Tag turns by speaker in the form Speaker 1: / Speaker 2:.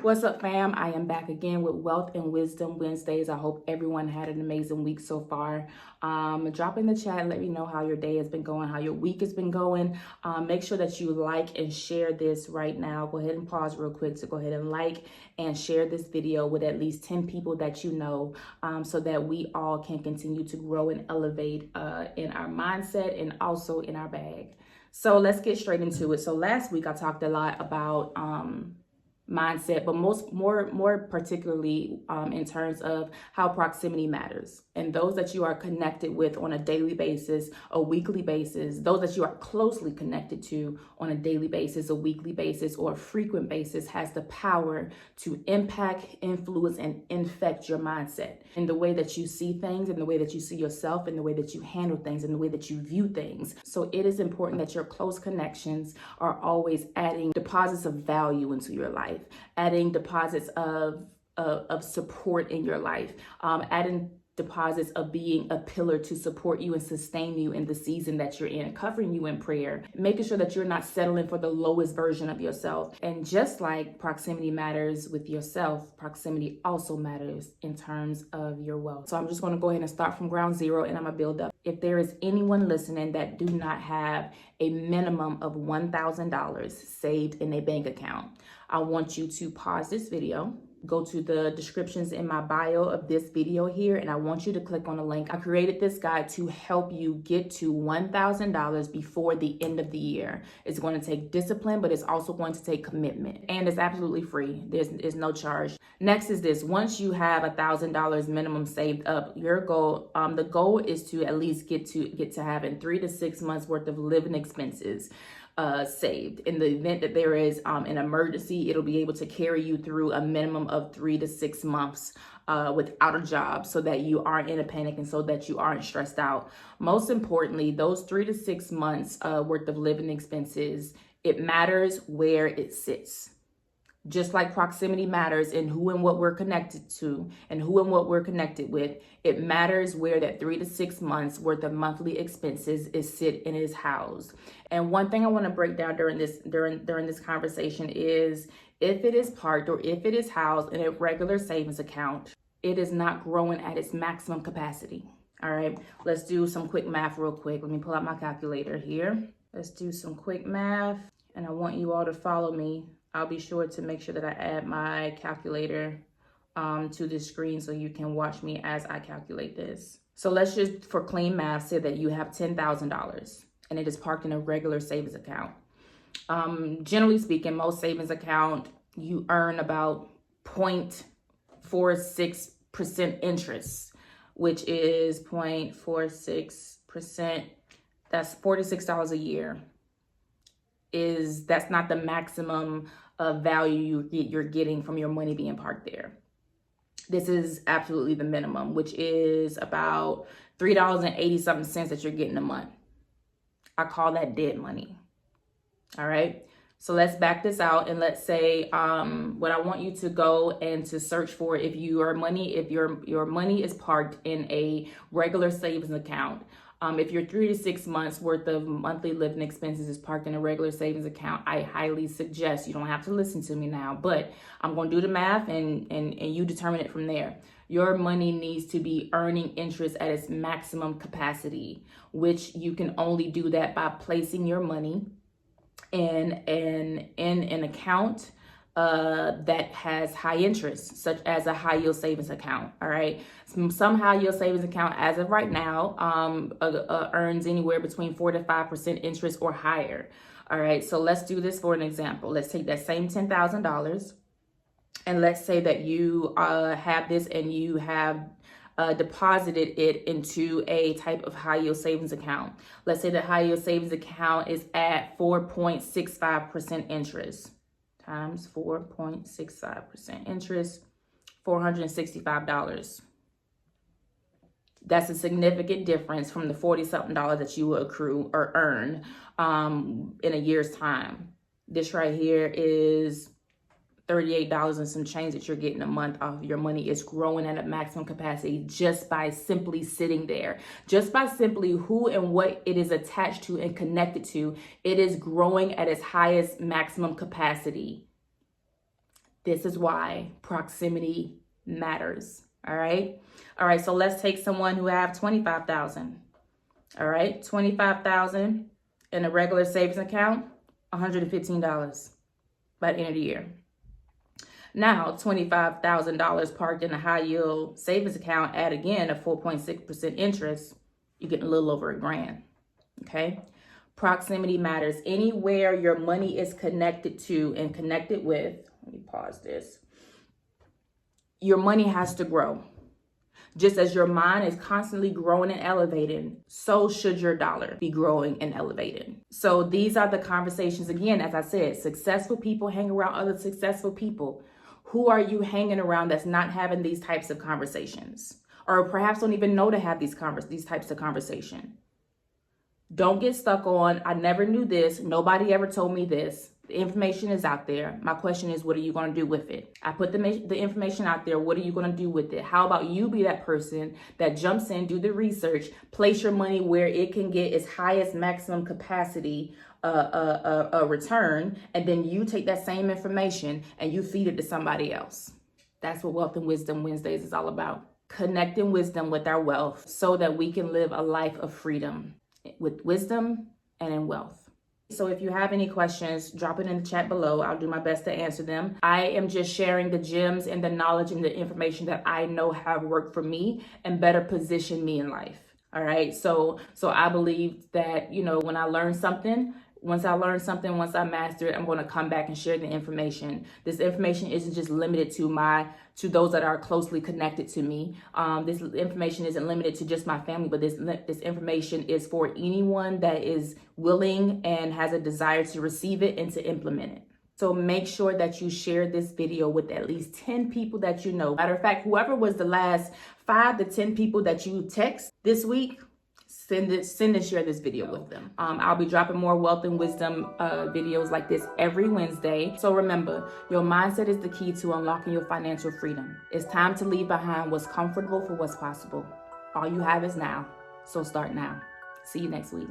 Speaker 1: What's up, fam? I am back again with Wealth and Wisdom Wednesdays. I hope everyone had an amazing week so far. Drop in the chat and let me know how your day has been going, how your week has been going. Make sure that you like and share this right now. Go ahead and pause real quick to go ahead and like and share this video with at least 10 people that you know, so that we all can continue to grow and elevate in our mindset and also in our bag. So let's get straight into it. So last week I talked a lot about mindset, but more particularly in terms of how proximity matters, and those that you are connected with on a daily basis, a weekly basis, those that you are closely connected to on a daily basis, a weekly basis, or a frequent basis has the power to impact, influence, and infect your mindset in the way that you see things, in the way that you see yourself, in the way that you handle things, in the way that you view things. So it is important that your close connections are always adding deposits of value into your life, adding deposits of support in your life, adding deposits of being a pillar to support you and sustain you in the season that you're in, covering you in prayer, making sure that you're not settling for the lowest version of yourself. And just like proximity matters with yourself, proximity also matters in terms of your wealth. So I'm just going to go ahead and start from ground zero, and I'm going to build up. If there is anyone listening that do not have a minimum of $1,000 saved in a bank account, I want you to pause this video, go to the descriptions in my bio of this video here, and I want you to click on the link. I created this guide to help you get to $1,000 before the end of the year. It's going to take discipline, but it's also going to take commitment, and it's absolutely free. There's no charge. Next is this: once you have $1,000 minimum saved up, your goal, the goal is to at least get to having 3 to 6 months worth of living expenses saved. In the event that there is an emergency, it'll be able to carry you through a minimum of 3 to 6 months without a job, so that you aren't in a panic and so that you aren't stressed out. Most importantly, those 3 to 6 months worth of living expenses, it matters where it sits. Just like proximity matters in who and what we're connected to and who and what we're connected with, it matters where that 3 to 6 months worth of monthly expenses is sit and is housed. And one thing I want to break down during this conversation is, if it is parked or if it is housed in a regular savings account, it is not growing at its maximum capacity. All right, let's do some quick math real quick. Let me pull out my calculator here. Let's do some quick math, and I want you all to follow me. I'll be sure to make sure that I add my calculator to this screen so you can watch me as I calculate this. So let's just, for clean math, say that you have $10,000 and it is parked in a regular savings account. Generally speaking, most savings account, you earn about 0.46% interest, which is 0.46%. That's $46 a year. That's not the maximum value you're getting from your money being parked there. This is absolutely the minimum, which is about $3.80 something that you're getting a month. I call that dead money. All right. So let's back this out, and let's say what I want you to go and to search for, if your money is parked in a regular savings account. If your 3 to 6 months worth of monthly living expenses is parked in a regular savings account, I highly suggest, you don't have to listen to me now, but I'm going to do the math and you determine it from there. Your money needs to be earning interest at its maximum capacity, which you can only do that by placing your money in an account that has high interest, such as a high yield savings account. All right. Some high yield savings account, as of right now, earns anywhere between 4 to 5% interest or higher. All right. So let's do this for an example. Let's take that same $10,000, and let's say that you have this and you have deposited it into a type of high yield savings account. Let's say the high yield savings account is at 4.65% interest. Times 4.65% interest, $465. That's a significant difference from the 40-something dollars that you will accrue or earn in a year's time. This right here is $38 and some change that you're getting a month off of your money. Is growing at a maximum capacity just by simply sitting there. Just by simply who and what it is attached to and connected to, it is growing at its highest maximum capacity. This is why proximity matters. All right. All right. So let's take someone who have 25,000. All right. 25,000 in a regular savings account, $115 by the end of the year. Now, $25,000 parked in a high yield savings account at, again, a 4.6% interest, you're getting a little over $1,000. Okay. Proximity matters. Anywhere your money is connected to and connected with, let me pause this. Your money has to grow. Just as your mind is constantly growing and elevating, so should your dollar be growing and elevating. So these are the conversations. Again, as I said, successful people hang around other successful people. Who are you hanging around that's not having these types of conversations? Or perhaps don't even know to have these types of conversation. Don't get stuck on, I never knew this. Nobody ever told me this. The information is out there. My question is, what are you going to do with it? I put the information out there. What are you going to do with it? How about you be that person that jumps in, do the research, place your money where it can get its highest maximum capacity return, and then you take that same information and you feed it to somebody else. That's what Wealth and Wisdom Wednesdays is all about. Connecting wisdom with our wealth so that we can live a life of freedom with wisdom and in wealth. So if you have any questions, drop it in the chat below. I'll do my best to answer them. I am just sharing the gems and the knowledge and the information that I know have worked for me and better position me in life. All right. So I believe that, when I learn something, once I master it, I'm going to come back and share the information. This information isn't just limited to those that are closely connected to me. This information isn't limited to just my family, but this information is for anyone that is willing and has a desire to receive it and to implement it. So make sure that you share this video with at least 10 people that you know. Matter of fact, whoever was the last 5 to 10 people that you text this week, send and share this video with them. I'll be dropping more wealth and wisdom videos like this every Wednesday. So remember, your mindset is the key to unlocking your financial freedom. It's time to leave behind what's comfortable for what's possible. All you have is now. So start now. See you next week.